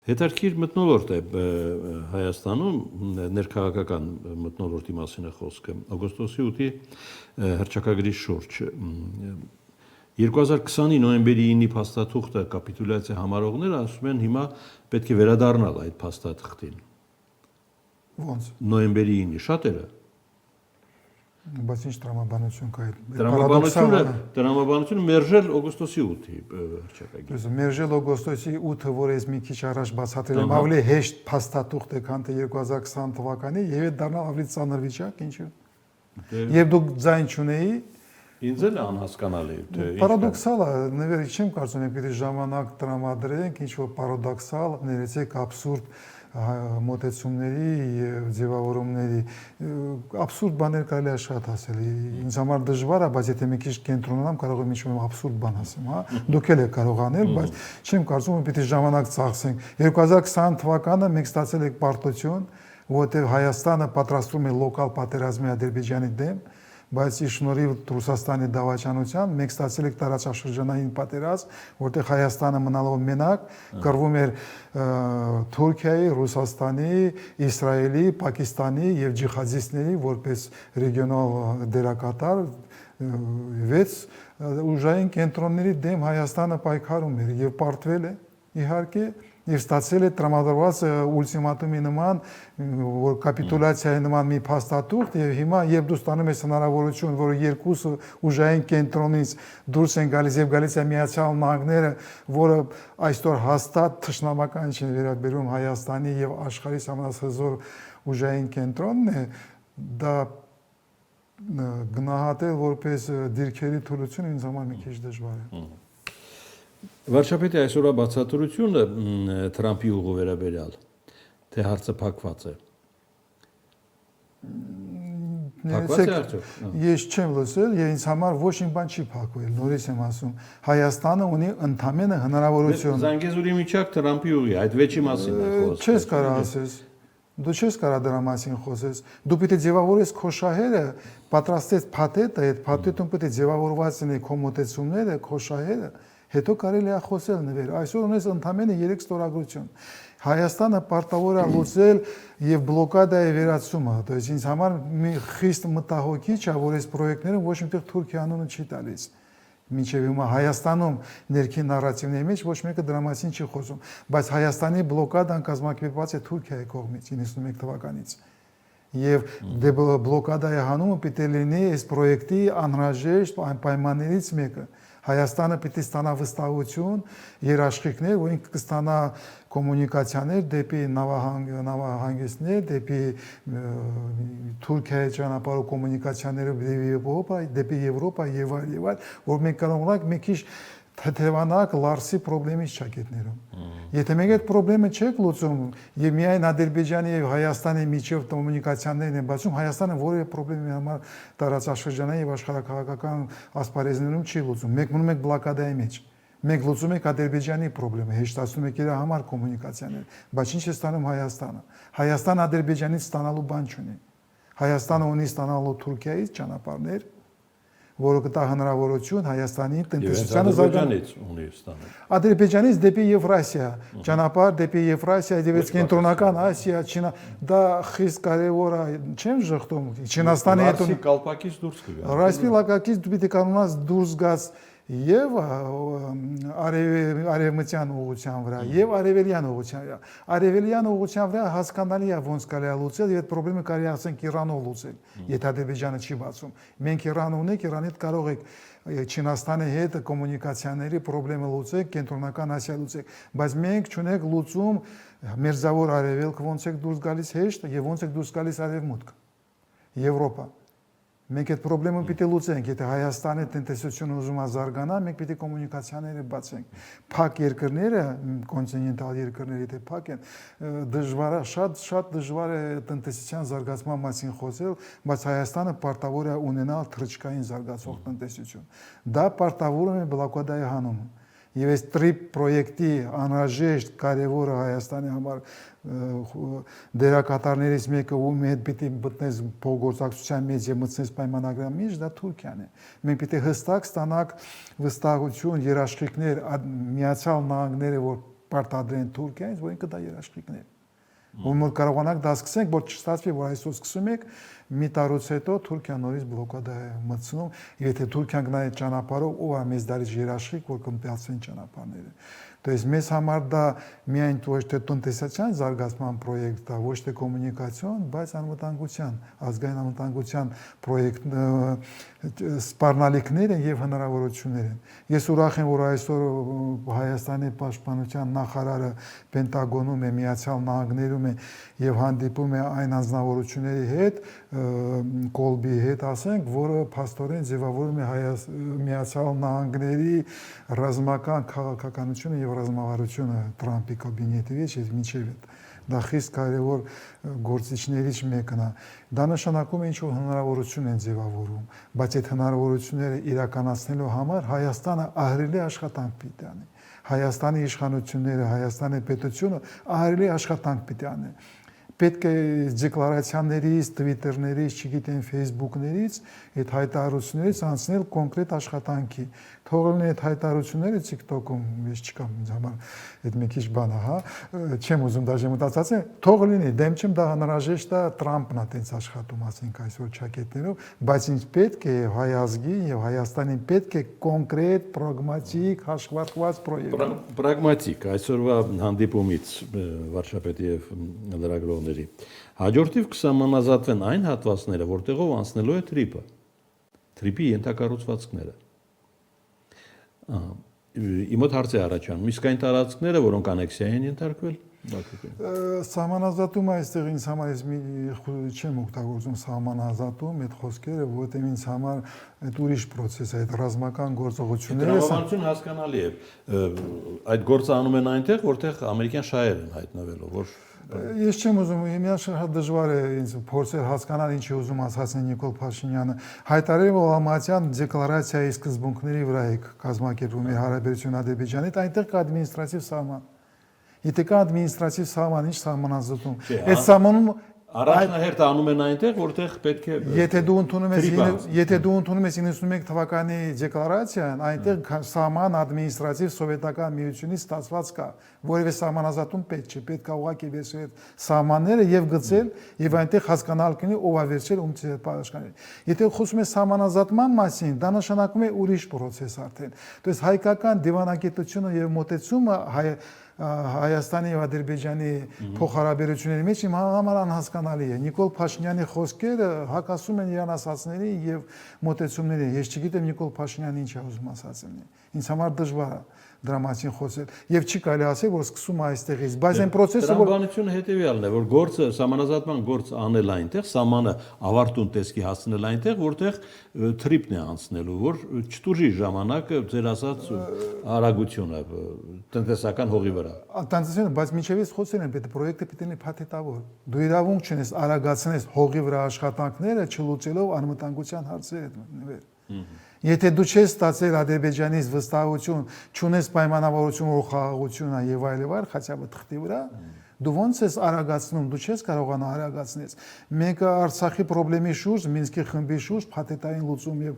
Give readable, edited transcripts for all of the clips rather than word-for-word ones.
Հետարքիր մտնոլորտ է Հայաստանում, ներքաղաքական մտնոլորտի մասին է խոսքը, օգոստոսի 8-ի հռչակագրի շուրջ։ 2020-ի նոյեմբերի 9-ի փաստաթուղթը կապիտուլյացիա համարողները ասում են հիմա պետք է վերադառնալ այդ փաստաթղթին։ Ոնց։ Նոյեմբերի 9-ի շատերը։ Բայց ինչ տրամաբանություն կա այդ։ Տրամաբանությունը մերժել օգոստոսի 8-ի հռչակագիրը։ Մերժել օգոստոսի 8-ը, որ ես մի քիչ առաջ բացատրել եմ, ավելի հեշտ փաստաթուղթ է, քան թե 2020 թվականի, եւ այդ դառնալ ավելի ծանր վիճակ, ինչու։ Եվ դուք ձայն չունեի, ինձ էլ անհասկանալի է։ Պարադոքսալ է, նվեր չեմ կարծում եք պիտի ժամանակ տրամադրենք, ինչ որ պարադոքսալ, ներեցեք абսուրդ մոտեցումների եւ ձևավորումների абսուրդ բաներ կարելի է շատ ասել։ Ինձ համար դժվար է, բայց եթե մի քիչ կենտրոնանամ, կարող եմ ինչ-որ абսուրդ բան ասեմ, հա։ Դուք էլ եք կարող անել, բայց չեմ կարծում, որ պիտի ժամանակ ծախսենք։ 2020 թվականը մենք ստացել ենք պարտություն, որովհետեւ Հայաստանը պատրաստվում է լոկալ պատերազմի Ադրբեջանի դեմ, բայց ի շնորհիվ Ռուսաստանի դավաճանության մենք ստացել ենք տարածաշրջանային պատերազմ, որտեղ Հայաստանը մնալով մենակ կռվում էր Թուրքիայի, Ռուսաստանի, Իսրայելի, Պակիստանի եւ ջիհադիստների որպես ռեգիոնալ դերակատար 6 ուժային կենտրոնների դեմ Հայաստանը պայքարում էր եւ պարտվել է իհարկե եւ ստացել է տրամադրված ուլտիմատումի նման որ կապիտուլյացիայի նման մի փաստաթուղթ եւ հիմա երբ դու ստանում ես հնարավորություն որ երկուսը ուժային կենտրոնից դուրս են գալիս եւ գալիս է Միացյալ Նահանգները որը այսօր հաստատ թշնամական չի վերաբերում Հայաստանի եւ աշխարհի ամենահզոր ուժային կենտրոնն է դա գնահատել որպես դիրքերի թուլություն ինձ համար մի քիչ դժվար է Վարչապետի այսօրվա բացատրությունը Թրամփի ուղու վերաբերյալ, թե հարցը փակված է։ Փակված է արդյոք։ Ես չեմ լսել, եւ ինձ համար ոչ մի բան չի փակվել, նորից եմ ասում։ Հայաստանը ունի ընդամենը հնարավորություն։ Զանգեզուրի միջակ Թրամփի ուղի, այդ վեճի մասին է խոսքը։ Չես կարող ասես։ Դու չես կարող դրա մասին խոսես։ Դու պիտի ձևավորես քո շահերը, պատրաստես փաթեթը, այդ փաթեթում պիտի ձևավորված լինի քո մոտեցումները, քո շահերը։ Հետո կարելի է խոսել նվեր։ Այսօր ունես ընդամենը 3 ստորագրություն։ Հայաստանը պարտավոր է լուծել եւ բլոկադայի վերացումը, то есть ինձ համար մի խիստ մտահոգիչ է, որ այս պրոյեկտները ոչ միտեղ Թուրքիա անունը չի տալիս։ Մինչև հիմա Հայաստանում ներքին նարատիվների մեջ ոչ մեկը դրա մասին չի խոսում, բայց Հայաստանի բլոկադան կազմակերպված է Թուրքիայի կողմից 91 թվականից։ Եվ բլոկադայի հանումը պիտի լինի այս պրոյեկտի անհրաժեշտ պայմաններից մեկը։ Հայաստանը պիտի ստանա վստահություն, երաշխիքներ, որ ինքը կստանա կոմունիկացիաներ դեպի նավահանգիստներ, դեպի Թուրքիայի ճանապարհով կոմունիկացիաները դեպի Եվրոպա եւ այլ, որ մենք կարող ենք մի քիչ թեթևանալ Լարսի խնդրից ճակետներում։ Եթե մենք այդ խնդրը չեք լուծում եւ միայն Ադրբեջանի եւ Հայաստանի միջև կոմունիկացիաներն են բացում, Հայաստանը որևէ խնդրի համար տարածաշրջանային եւ աշխարհակաղակական ասպարեզներում չի լուծում։ Մենք մնում ենք բլոկադայի մեջ։ Մենք լուծում ենք Ադրբեջանի խնդրը, հեշտացնում ենք իր համար կոմունիկացիաները, բայց ինչ է ստանում Հայաստանը։ Հայաստանը Ադրբեջանից ստանալու բան չունի։ Հայաստանը ունի ստանալու Թուրքիայից ճանապարհներ, որը կտա հնարավորություն Հայաստանի տնտեսությանը զարգանալու ունի ստանել։ Ադրբեջանից դեպի Եվրասիա, ճանապարհ դեպի Եվրասիա, դեպի կենտրոնական Ասիա, Չինա, դա խիստ կարևոր է, չեմ ժխտում։ Չինաստանի հետ Ռասի կալպակից դուրս կգա։ Ռասի լակակից դու պիտի կանոնած դուրս գաս եւ արևմտյան ուղղության վրա եւ արևելյան ուղղության վրա։ Արևելյան ուղղության վրա հասկանալի է ոնց կարելի է լուծել եւ այդ խնդրը կարելի է ասենք Իրանով լուծել, եթե Ադրբեջանը չի բացում։ Մենք Իրան ունենք, Իրանի հետ կարող եք Չինաստանի հետ կոմունիկացիաների խնդրը լուծեք, կենտրոնական Ասիա լուծեք, բայց մենք չունենք լուծում մերձավոր արևելք ոնց եք դուրս գալիս հեշտ եւ ոնց եք դուրս գալիս արևմուտք։ Եվրոպա Մենք այդ խնդրը պիտի լուծենք, եթե Հայաստանի տնտեսությունը ուզում է զարգանալ, մենք պիտի կոմունիկացիաները բացենք։ Փակ երկրները, կոնտինենտալ երկրները, եթե փակ են, դժվար է, շատ դժվար է տնտեսության զարգացման մասին խոսել, բայց Հայաստանը պարտավոր է ունենալ թռչկային զարգացող տնտեսություն։ Դա պարտավորում է բլոկադայի հանումը։ Եվ այս TRIP պրոյեկտի անհրաժեշտ կարևորը Հայաստանի համար դերակատարներից մեկը ում հետ պիտի մտնես փոխգործակցության մեջ եւ մտնես պայմանագրի մեջ դա Թուրքիան է։ Մենք պիտի հստակ ստանանք վստահություն, երաշխիքներ Միացյալ Նահանգները որ պարտադրեն Թուրքիայից, որ ինքը դա երաշխիքներ։ Ում կարողանանք դա սկսենք, որ չստացվի, որ այսօր սկսում եք, մի տարուց հետո Թուրքիան նորից բլոկադա է մտցնում, եթե Թուրքիան գնա այդ ճանապարհով, ով է մեզ դարից երաշխիք, որ կմտածեն ճանապարհները։ То есть մեզ համար դա միայն ոչ թե տնտեսական զարգացման պրոյեկտ է, ոչ թե կոմունիկացիոն, բայց անվտանգության, ազգային անվտանգության պրոյեկտ սպառնալիքներ են եւ հնարավորություններ են։ Ես ուրախ եմ, որ այսօր Հայաստանի պաշտպանության նախարարը Պենտագոնում է, Միացյալ Նահանգներում է եւ հանդիպում է այն անձնավորությունների հետ, Կոլբի հետ, ասենք, որը փաստորեն ձևավորում է Միացյալ Նահանգների ռազմական քաղաքականությունը եւ ռազմավարությունը Թրամփի կաբինետի մեջ եւ մինչեւ այդ դա խիստ կարևոր գործիչներից մեկն է։ Դա նշանակում է ինչ-որ հնարավորություն են ձևավորում, բայց այդ հնարավորությունները իրականացնելու համար Հայաստանը ահռելի աշխատանք պիտի անի։ Հայաստանի իշխանությունները, Հայաստանի պետությունը ահռելի աշխատանք պիտի անեն։ Պետք է դեկլարացիաներից, Twitter-ներից, չգիտեմ, Facebook-ներից, այդ հայտարարություններից անցնել կոնկրետ աշխատանքի։ Թող լինի այդ հայտարարությունները TikTok-ում, ես չկամ ինձ համար այդ մի քիչ բան է, հա, չեմ ուզում դաժե մտածած եմ, թող լինի, դեմ չեմ, դա անհրաժեշտ է, Թրամփն է տենց աշխատում, ասենք այսօր ճակետներով, բայց ինձ պետք է հայ ազգին եւ Հայաստանին պետք է կոնկրետ, պրագմատիկ, հաշվարկված պրոյեկտ։ Պրագմատիկ, այսօրվա հանդիպումից վարչապետի եւ լրագրողների հաջորդիվ կսահմանազատվեն այն հատվածները, որտեղով անցնելու է Թրիպը, Թրիպի ենթակառուցվածքները։ Իմոտ հարց է առաջանում, իսկ այն տարածքները, որոնք անեքսիա են ենթարկվել, Սահմանազատումը այստեղ ինձ համար չեմ օգտագործում սահմանազատում այդ խոսքերը, որովհետև ինձ համար այդ ուրիշ process է, այդ ռազմական գործողությունները։ Տրամաբանությունը հասկանալի է։ Այդ գործը անում են այնտեղ, որտեղ ամերիկյան շահեր են հայտնվելու, որ Ես չեմ ուզում, իմ շատ դժվար է ինձ փորձել հասկանալ ինչ է ուզում ասացնել Նիկոլ Փաշինյանը։ Հայտարարել որ Ալմատյան դեկլարացիայի սկզբունքների վրա է կազմակերպում իր հարաբերություն Ադրբեջանի, այնտեղ կա ադմինիստրատիվ սահման։ Եթե կա ադմինիստրատիվ սահման, ինչ սահմանազատում։ Այդ սահմանում առաջնահերթ անում են այնտեղ, որտեղ պետք է Եթե դու ընդունում ես 91 թվականի դեկլարացիան, այնտեղ սահման ադմինիստրատիվ սովետական միությունից ստացված կա, որևէ սահմանազատում պետք չէ, պետք է ուղղակի վերցնել սահմանները եւ գծել եւ այնտեղ հասկանալ կնի ով է վերցրել ում պատասխանել։ Եթե խոսում ես սահմանազատման մասին, դա նշանակում է ուրիշ process արդեն։ То есть հայկական դիվանագիտությունը եւ մոտեցումը Հայաստանի եւ Ադրբեջանի փոխհարաբերությունների մեջ իմ համար անհասկանալի է։ Նիկոլ Փաշինյանի խոսքերը հակասում են իրան ասածների եւ մոտեցումների։ Ես չգիտեմ Նիկոլ Փաշինյանը ինչ է ուզում ասածնի։ Ինձ համար դժվար է դրա մասին խոսել եւ չի կարելի ասել որ սկսում է այստեղից բայց այն process-ը որ տրամաբանությունը հետեւյալն է որ գործը սահմանազատման գործ անել այնտեղ սահմանը ավարտուն տեսքի հասցնել այնտեղ որտեղ թրիպն է անցնելու որ չտուժի ժամանակը ձեր ասած արագությունը տնտեսական հողի վրա տնտեսական բայց միջևից խոսել են պետք է պրոյեկտը պետք է փաթեթավոր դու իրավունք չունես արագացնես հողի վրա աշխատանքները չլուծելով անվտանգության հարցերը Եթե դու չես ստացել Ադրբեջանից վստահություն, չունես պայմանավորություն ու խաղաղություն եւ այլ, խաչաբը թղթի վրա, դու ոնց ես արագացնում, դու չես կարողանա արագացնել։ Մեկը Արցախի խնդրի շուրջ, Մինսկի խմբի շուրջ փաթեթային լուծում եւ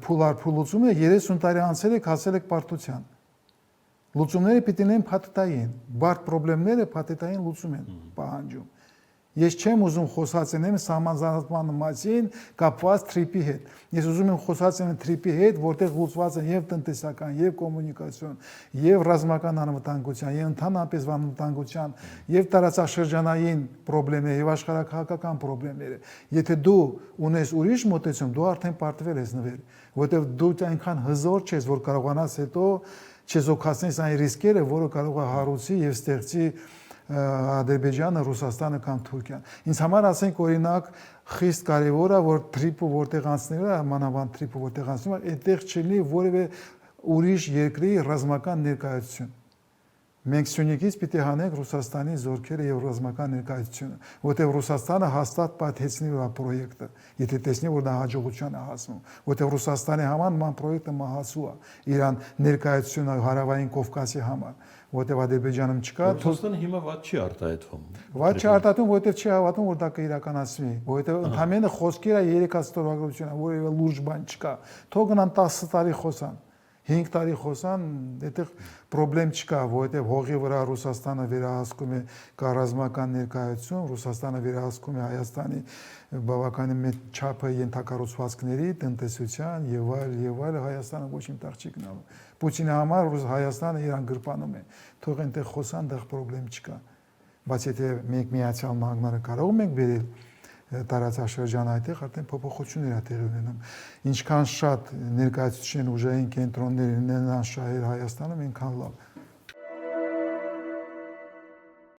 փուլար լուծումը 30 տարի անցել եք, հասել եք պարտության։ Լուծումները պիտի լինեն փաթեթային, բարդ խնդիրները փաթեթային լուծում են պահանջում։ Ես չեմ ուզում խոսացնեմ սահմանազատման մասին կապված թրիպի հետ։ Ես ուզում եմ խոսացնել թրիպի հետ, որտեղ լուծված են եւ տնտեսական, եւ կոմունիկացիոն, եւ ռազմական անվտանգության, եւ ընդհանրապես անվտանգության, եւ տարածաշրջանային խնդիրները, եւ աշխարհակահաղական խնդիրները։ Եթե դու ունես ուրիշ մոտեցում, դու արդեն պարտվել ես նվեր, որտեղ դու այնքան հզոր չես, որ կարողանաս հետո չեզոքացնես այն ռիսկերը, որը կարող է հարուցի եւ ստեղծի Ադրբեջանը, Ռուսաստանը կամ Թուրքիան։ Ինձ համար ասենք օրինակ խիստ կարևոր է որ թրիպը որտեղ անցնելու է, մանավանդ թրիպը որտեղ անցնում է, այդտեղ չլինի որևէ ուրիշ երկրի ռազմական ներկայացություն։ Մենք Սյունիքից պիտի հանենք Ռուսաստանի զորքերը եւ ռազմական ներկայացությունը, որտեղ Ռուսաստանը հաստատ պատահեցնի վրա պրոյեկտը, եթե տեսնի որ դա հաջողության է հասնում, որտեղ Ռուսաստանի համար ման պրոյեկտը մահացու է, Իրան ներկայացությունը հարավային Կովկասի համար, որտեղ Ադրբեջանում չկա, Ռուսաստանը հիմա ված չի արտահայտվում։ Ված չի արտահայտվում, որտեղ չի հավատում որ դա կիրականացվի, որտեղ ընդհանրապես խոսքերը 3 աստորագրություն, որևէ լուրջ բան չկա։ Թող գնան 10 տարի խոսան։ 5 տարի խոսան, այդտեղ խնդրեմ չկա, որովհետև հողի վրա Ռուսաստանը վերահսկում է կառազմական ներկայություն, Ռուսաստանը վերահսկում է Հայաստանի բավականին մեծ չափը ենթակառուցվածքների, տնտեսության եւ այլ, Հայաստանը ոչ իմ տեղ չի գնալու։ Պուտինի համար Հայաստանը իրան գրպանում է, թող այնտեղ խոսան, դեռ խնդրեմ չկա։ Բայց եթե մենք Միացյալ Նահանգները կարող ենք բերել տարածաշրջան այդտեղ արդեն փոփոխություններ է տեղի ունենում։ Ինչքան շատ ներկայացուցիչ ուժային կենտրոններ ունենան շահեր Հայաստանում, այնքան լավ։